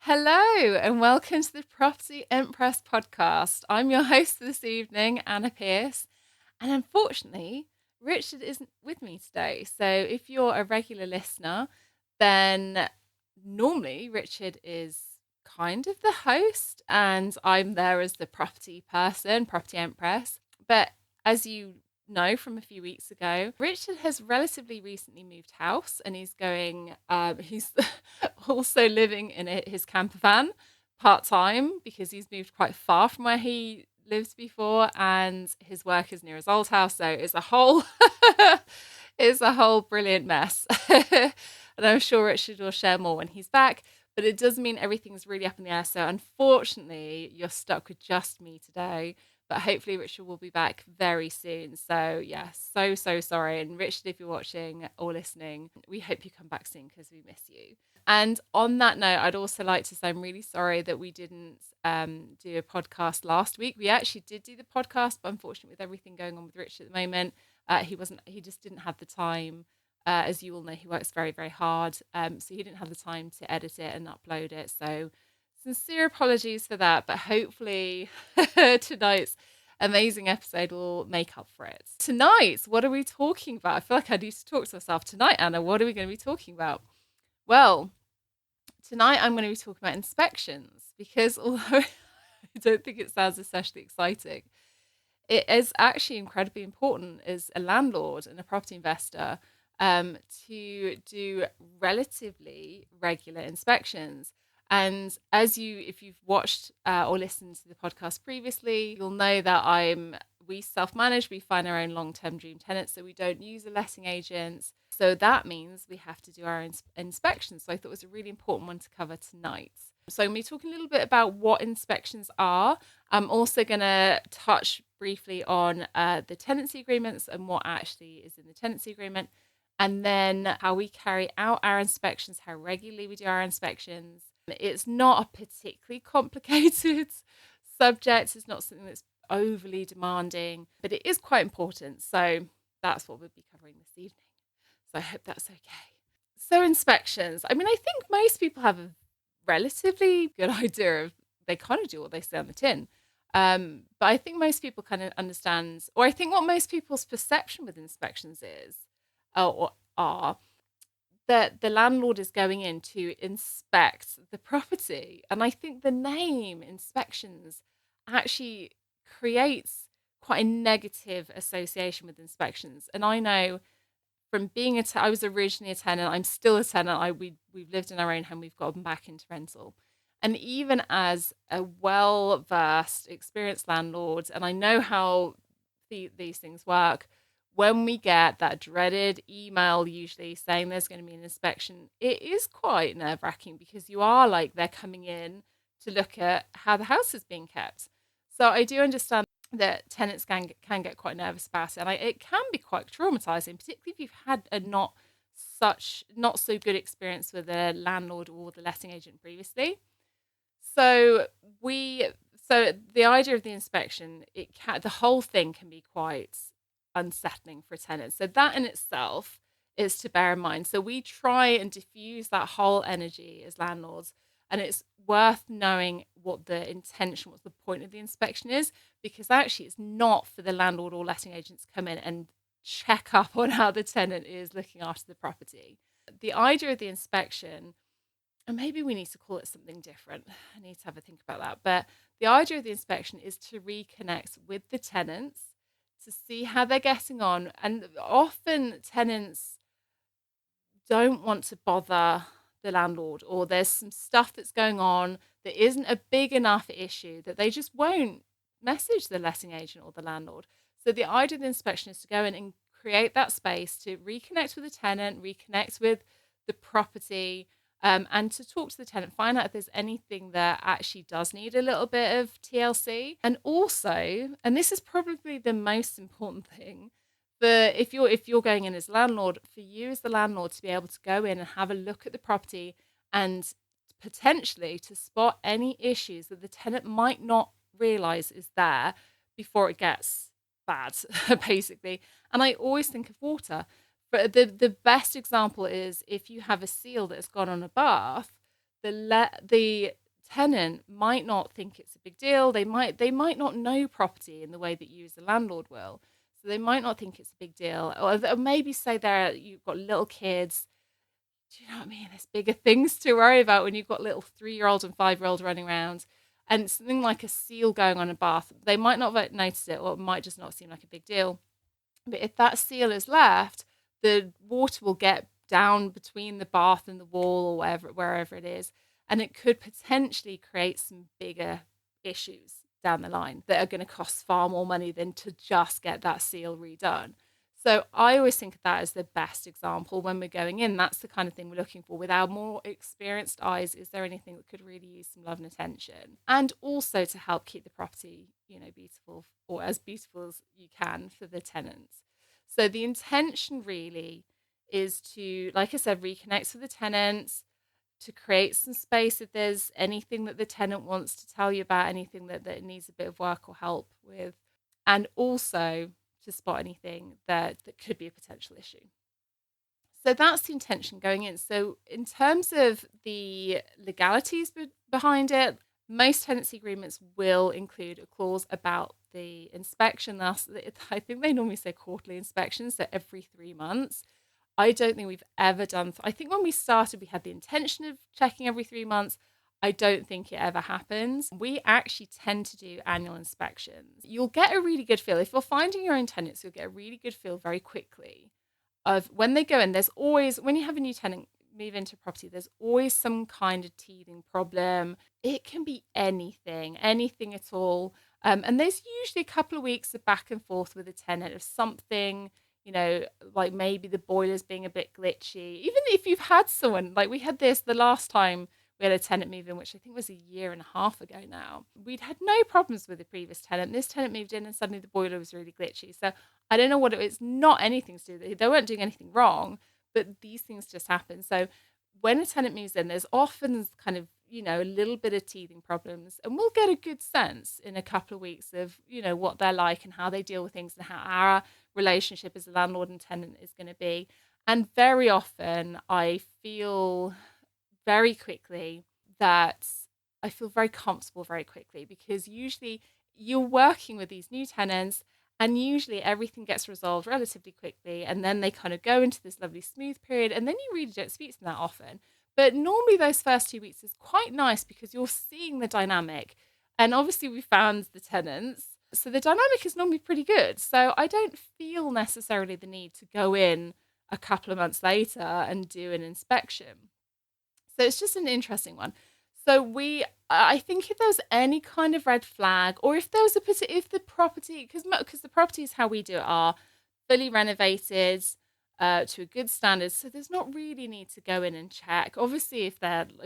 Hello and welcome to the Property Empress Podcast. I'm your host for this evening, Anna Pierce, and unfortunately, Richard isn't with me today. So if you're a regular listener, then normally Richard is kind of the host and I'm there as the property person, Property Empress. But as you know from a few weeks ago, Richard has relatively recently moved house and he's also living in his camper van part time because he's moved quite far from where he lived before, and his work is near his old house, so it's a whole it's a whole brilliant mess. And I'm sure Richard will share more when he's back, but it does mean everything's really up in the air. So unfortunately, you're stuck with just me today. But hopefully Richard will be back very soon. So yeah, so sorry. And Richard, if you're watching or listening, we hope you come back soon because we miss you. And on that note, I'd also like to say I'm really sorry that we didn't do a podcast last week. We actually did do the podcast, but unfortunately with everything going on with Richard at the moment, he just didn't have the time. As you all know, he works very, very hard. So he didn't have the time to edit it and upload it. So sincere apologies for that, but hopefully tonight's amazing episode will make up for it. Tonight, what are we talking about? I feel like I need to talk to myself tonight, Anna. What are we going to be talking about? Well, tonight I'm going to be talking about inspections because although I don't think it sounds especially exciting, it is actually incredibly important as a landlord and a property investor to do relatively regular inspections. And if you've watched or listened to the podcast previously, you'll know that we self-manage, we find our own long-term dream tenants, so we don't use a letting agent. So that means we have to do our inspections. So I thought it was a really important one to cover tonight. So I'm going to be talking a little bit about what inspections are. I'm also going to touch briefly on the tenancy agreements and what actually is in the tenancy agreement, and then how we carry out our inspections, how regularly we do our inspections. It's not a particularly complicated subject. It's not something that's overly demanding, but it is quite important. So that's what we'll be covering this evening. So I hope that's okay. So inspections. I mean, I think most people have a relatively good idea of, they kind of do what they say on the tin. But I think most people kind of understand, or I think what most people's perception with inspections is, or are, that the landlord is going in to inspect the property. And I think the name inspections actually creates quite a negative association with inspections. And I know from being I was originally a tenant, I'm still a tenant. We've lived in our own home, we've gotten back into rental. And even as a well-versed, experienced landlord, and I know how these things work, when we get that dreaded email, usually saying there's going to be an inspection, it is quite nerve-wracking because you are like, they're coming in to look at how the house is being kept. So I do understand that tenants can get quite nervous about it, and it can be quite traumatizing, particularly if you've had a not so good experience with a landlord or the letting agent previously. So the idea of the inspection, the whole thing can be quite unsettling for a tenant. So that in itself is to bear in mind. So we try and diffuse that whole energy as landlords, and it's worth knowing what the point of the inspection is, because actually it's not for the landlord or letting agents to come in and check up on how the tenant is looking after the property. The idea of the inspection, and maybe we need to call it something different. I need to have a think about that. But the idea of the inspection is to reconnect with the tenants to see how they're getting on. And often tenants don't want to bother the landlord, or there's some stuff that's going on that isn't a big enough issue that they just won't message the letting agent or the landlord. So the idea of the inspection is to go in and create that space to reconnect with the tenant, reconnect with the property, and to talk to the tenant, find out if there's anything that actually does need a little bit of TLC. And also, and this is probably the most important thing, but if you're going in as landlord, for you as the landlord to be able to go in and have a look at the property and potentially to spot any issues that the tenant might not realize is there before it gets bad, basically. And I always think of water. But the best example is if you have a seal that's gone on a bath, the tenant might not think it's a big deal. They might not know property in the way that you as a landlord will. So they might not think it's a big deal. Or maybe say you've got little kids. Do you know what I mean? There's bigger things to worry about when you've got little 3-year-old and 5-year-old running around. And something like a seal going on a bath, they might not have noticed it, or it might just not seem like a big deal. But if that seal is left, the water will get down between the bath and the wall, or wherever it is, and it could potentially create some bigger issues down the line that are going to cost far more money than to just get that seal redone. So I always think of that as the best example when we're going in. That's the kind of thing we're looking for. With our more experienced eyes, is there anything that could really use some love and attention? And also to help keep the property, beautiful, or as beautiful as you can for the tenants. So the intention really is to, like I said, reconnect with the tenants, to create some space if there's anything that the tenant wants to tell you about, anything that needs a bit of work or help with, and also to spot anything that could be a potential issue. So that's the intention going in. So in terms of the legalities behind it, most tenancy agreements will include a clause about the inspection. I think they normally say quarterly inspections, so every 3 months. I don't think we've ever done. I think when we started, we had the intention of checking every 3 months. I don't think it ever happens. We actually tend to do annual inspections. You'll get a really good feel. If you're finding your own tenants, you'll get a really good feel very quickly of when they go in. There's always, when you have a new tenant move into property, there's always some kind of teething problem. It can be anything at all. And there's usually a couple of weeks of back and forth with a tenant of something, like maybe the boiler's being a bit glitchy. Even if you've had someone, like we had this the last time we had a tenant move in, which I think was a year and a half ago now. We'd had no problems with the previous tenant. This tenant moved in and suddenly the boiler was really glitchy. So I don't know what it's not anything to do with it. They weren't doing anything wrong, but these things just happen. So when a tenant moves in, there's often kind of, a little bit of teething problems, and we'll get a good sense in a couple of weeks of, what they're like and how they deal with things and how our relationship as a landlord and tenant is going to be. And very often I feel very quickly that I feel very comfortable very quickly, because usually you're working with these new tenants and usually everything gets resolved relatively quickly, and then they kind of go into this lovely smooth period, and then you really don't speak to them that often. But normally those first 2 weeks is quite nice because you're seeing the dynamic. And obviously we found the tenants, so the dynamic is normally pretty good. So I don't feel necessarily the need to go in a couple of months later and do an inspection. So it's just an interesting one. So I think if there's any kind of red flag, or if there was if the property, because the properties how we do it are fully renovated to a good standard, so there's not really need to go in and check. Obviously, if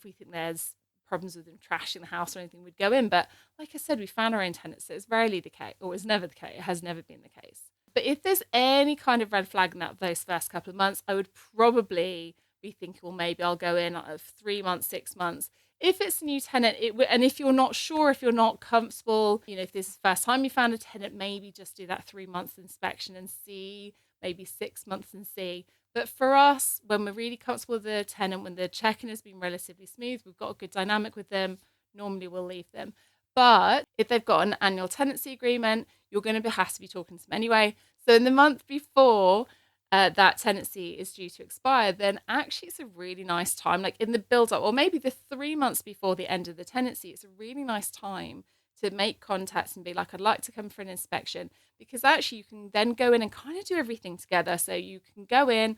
we think there's problems with them trashing the house or anything, we'd go in. But like I said, we found our own tenants, so it's rarely the case, or it's never the case. It has never been the case. But if there's any kind of red flag in those first couple of months, I would probably be thinking, well, maybe I'll go in of 3 months, 6 months. If it's a new tenant, and if you're not sure, if you're not comfortable, if this is the first time you found a tenant, maybe just do that 3 months inspection and see, maybe 6 months and see. But for us, when we're really comfortable with the tenant, when the check-in has been relatively smooth, we've got a good dynamic with them, normally we'll leave them. But if they've got an annual tenancy agreement, you're going to have to be talking to them anyway. So in the month before that tenancy is due to expire, then actually it's a really nice time, like in the build-up, or maybe the 3 months before the end of the tenancy, it's a really nice time to make contacts and be like, I'd like to come for an inspection, because actually you can then go in and kind of do everything together. So you can go in,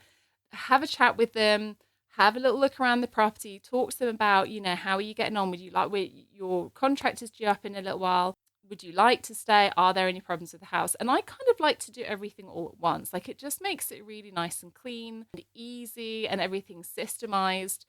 have a chat with them, have a little look around the property, talk to them about, how are you getting on? Would you like, your contract is due up in a little while. Would you like to stay? Are there any problems with the house? And I kind of like to do everything all at once. Like, it just makes it really nice and clean and easy, and everything's systemized.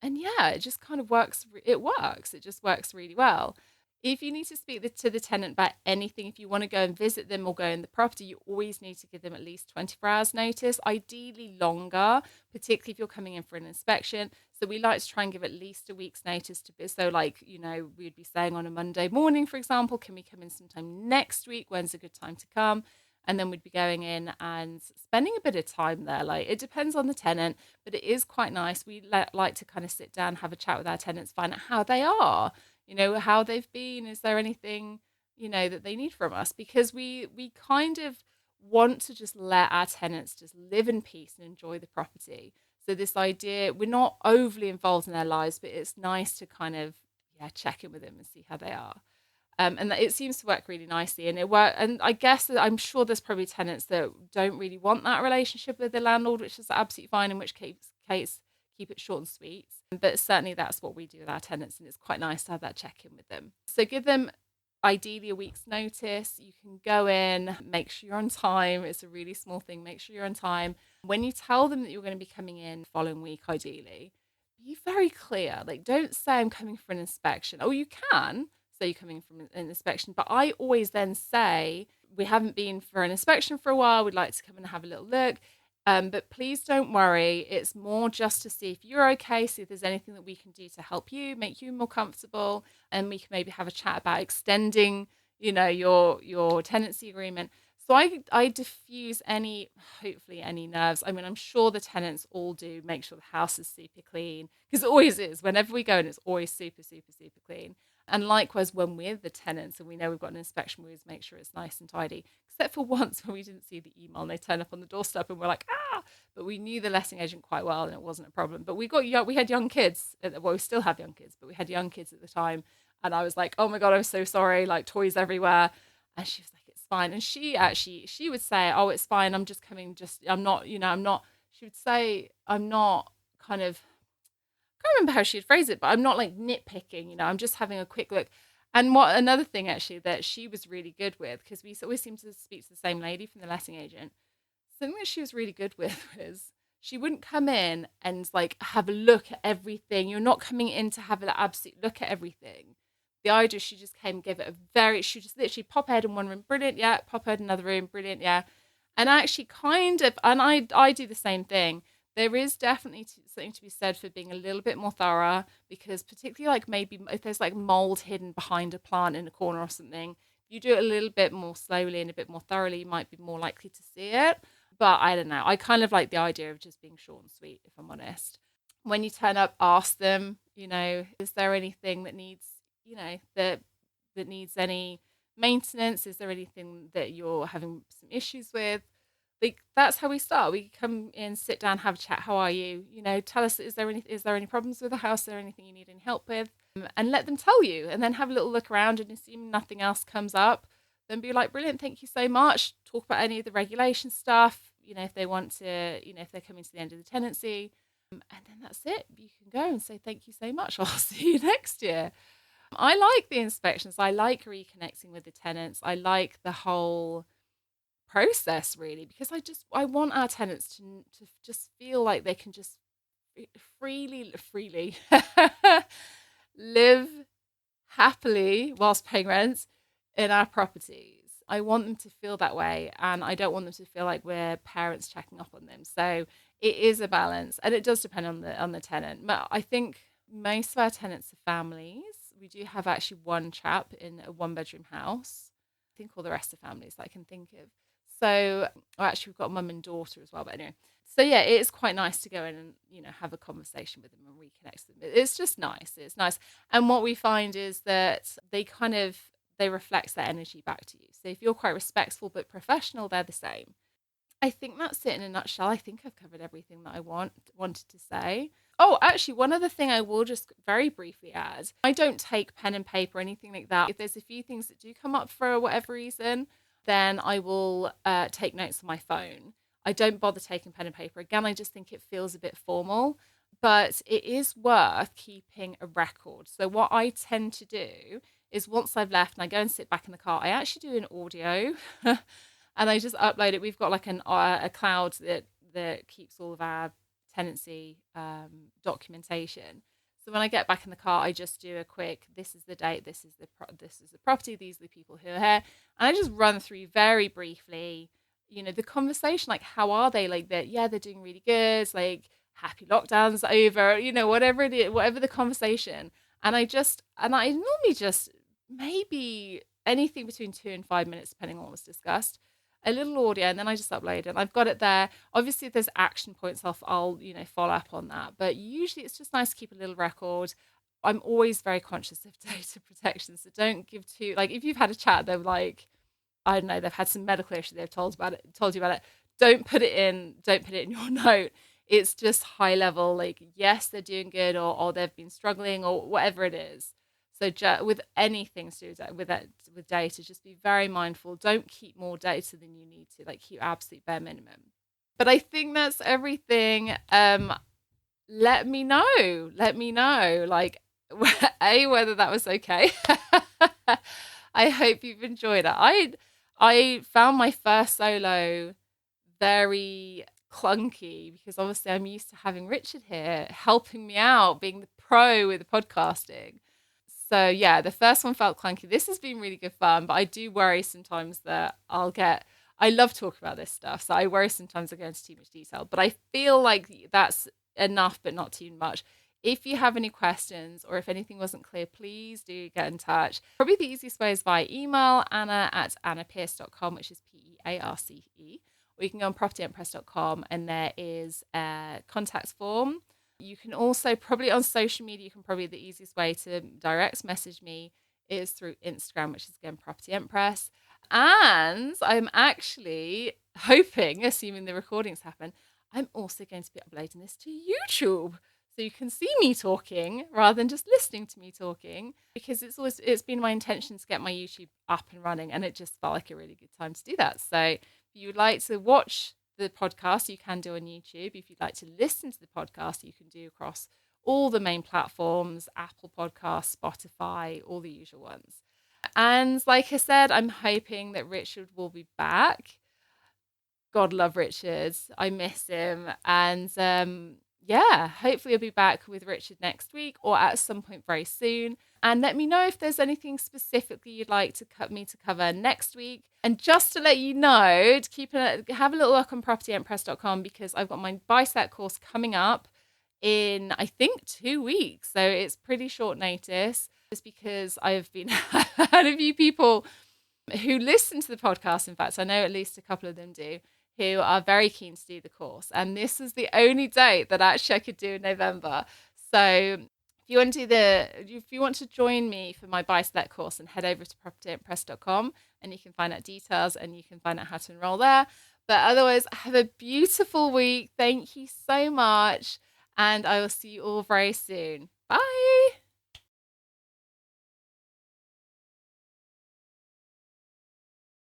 And yeah, it just kind of works. It works. It just works really well. If you need to speak to the tenant about anything, if you want to go and visit them or go in the property, you always need to give them at least 24 hours notice, ideally longer, particularly if you're coming in for an inspection. So we like to try and give at least a week's notice to, so like, we'd be saying on a Monday morning, for example, can we come in sometime next week? When's a good time to come? And then we'd be going in and spending a bit of time there. Like, it depends on the tenant, but it is quite nice. We like to kind of sit down, have a chat with our tenants, find out how they are, how they've been. Is there anything, that they need from us? Because we kind of want to just let our tenants just live in peace and enjoy the property. So this idea, we're not overly involved in their lives, but it's nice to kind of check in with them and see how they are. And it seems to work really nicely, and and I guess that I'm sure there's probably tenants that don't really want that relationship with the landlord, which is absolutely fine. In which case, keep it short and sweet. But certainly that's what we do with our tenants, and it's quite nice to have that check in with them. So give them ideally a week's notice. You can go in, make sure you're on time. It's a really small thing. Make sure you're on time. When you tell them that you're going to be coming in the following week, ideally, be very clear. Like, don't say I'm coming for an inspection. Oh, you can say you're coming from an inspection, but I always then say we haven't been for an inspection for a while. We'd like to come and have a little look. But please don't worry. It's more just to see if you're okay, see if there's anything that we can do to help you, make you more comfortable, and we can maybe have a chat about extending, your tenancy agreement. So I diffuse hopefully any nerves. I mean, I'm sure the tenants all do make sure the house is super clean, because it always is. Whenever we go in, it's always super, super, super clean. And likewise, when we're the tenants and we know we've got an inspection, we always make sure it's nice and tidy. Except for once when we didn't see the email and they turn up on the doorstep and we're like, but we knew the letting agent quite well and it wasn't a problem. But we had young kids. Well, we still have young kids, but we had young kids at the time. And I was like, oh my God, I'm so sorry. Like, toys everywhere. And she was like, it's fine. And she would say, oh, it's fine. I'm just coming. She would say, I'm not kind of, I can't remember how she'd phrase it, but I'm not like nitpicking, I'm just having a quick look. And another thing actually that she was really good with, because we always seem to speak to the same lady from the letting agent, something that she was really good with was she wouldn't come in and like have a look at everything. You're not coming in to have an absolute look at everything. The idea, she just came and gave it she just literally pop ahead in one room, brilliant, yeah, pop ahead in another room, brilliant, yeah. And actually and I do the same thing. There is definitely something to be said for being a little bit more thorough, because particularly like maybe if there's like mold hidden behind a plant in a corner or something, if you do it a little bit more slowly and a bit more thoroughly, you might be more likely to see it. But I don't know. I kind of like the idea of just being short and sweet, if I'm honest. When you turn up, ask them, is there anything that needs, that needs any maintenance? Is there anything that you're having some issues with? Like, that's how we start. We come in, sit down, have a chat. How are you? Tell us, is there any problems with the house? Is there anything you need any help with? And let them tell you, and then have a little look around, and assuming nothing else comes up, then be like, brilliant, thank you so much. Talk about any of the regulation stuff, if they want to, if they're coming to the end of the tenancy. And then that's it. You can go and say, thank you so much. I'll see you next year. I like the inspections. I like reconnecting with the tenants. I like the whole process, really, because I want our tenants to just feel like they can just freely live happily whilst paying rent in our properties. I want them to feel that way, and I don't want them to feel like we're parents checking up on them. So it is a balance, and it does depend on the tenant. But I think most of our tenants are families. We do have actually one chap in a 1-bedroom house. I think all the rest are families that I can think of. So, actually, we've got mum and daughter as well. But anyway, so yeah, it is quite nice to go in and have a conversation with them and reconnect them. It's just nice. It's nice, and what we find is that they reflect their energy back to you. So if you're quite respectful but professional, they're the same. I think that's it in a nutshell. I think I've covered everything that I wanted to say. Oh, actually, one other thing I will just very briefly add. I don't take pen and paper or anything like that. If there's a few things that do come up for whatever reason, then I will take notes on my phone. I don't bother taking pen and paper. Again, I just think it feels a bit formal, but it is worth keeping a record. So what I tend to do is once I've left and I go and sit back in the car, I actually do an audio and I just upload it. We've got like a cloud that keeps all of our tenancy documentation. So when I get back in the car, I just do a quick, this is the date, this is the property, these are the people who are here. And I just run through very briefly, the conversation, like, how are they? Like, they're doing really good. Like, happy lockdown's over, whatever it is, whatever the conversation. And I normally just maybe anything between 2 and 5 minutes, depending on what was discussed. a little audio, and then I just upload it. And I've got it there. Obviously, if there's action points, I'll follow up on that. But usually it's just nice to keep a little record. I'm always very conscious of data protection. So don't give too, like, if you've had a chat, they're like, I don't know, they've had some medical issue, they've told you about it. Don't put it in your note. It's just high level, like, yes, they're doing good, or they've been struggling, or whatever it is. So with anything to do with data, just be very mindful. Don't keep more data than you need to. Like, keep absolute bare minimum. But I think that's everything. Let me know. Like, whether that was okay. I hope you've enjoyed it. I found my first solo very clunky because obviously I'm used to having Richard here helping me out, being the pro with the podcasting. So yeah, the first one felt clunky. This has been really good fun, but I do worry sometimes that I love talking about this stuff, so I worry sometimes I go into too much detail, but I feel like that's enough, but not too much. If you have any questions or if anything wasn't clear, please do get in touch. Probably the easiest way is via email, anna@annapierce.com, which is PEARCE. Or you can go on propertyempress.com and there is a contact form. You can also probably on social media, the easiest way to direct message me is through Instagram, which is again Property Empress. And I'm actually hoping, assuming the recordings happen, I'm also going to be uploading this to YouTube. So you can see me talking rather than just listening to me talking, because it's been my intention to get my YouTube up and running, and it just felt like a really good time to do that. So if you'd like to watch the podcast, you can do on YouTube. If you'd like to listen to the podcast, you can do across all the main platforms, Apple Podcasts, Spotify, all the usual ones. And like I said, I'm hoping that Richard will be back. God love Richard. I miss him. And hopefully I'll be back with Richard next week or at some point very soon. And let me know if there's anything specifically you'd like me to cover next week. And just to let you know, have a little look on propertyempress.com, because I've got my buy-set course coming up in, I think, 2 weeks. So it's pretty short notice, just because I've been had a few people who listen to the podcast. In fact, I know at least a couple of them do, who are very keen to do the course. And this is the only date that actually I could do in November. So if you want to join me for my buy-to-let course, and head over to propertyempress.com and you can find out details and you can find out how to enroll there. But otherwise, have a beautiful week. Thank you so much. And I will see you all very soon. Bye.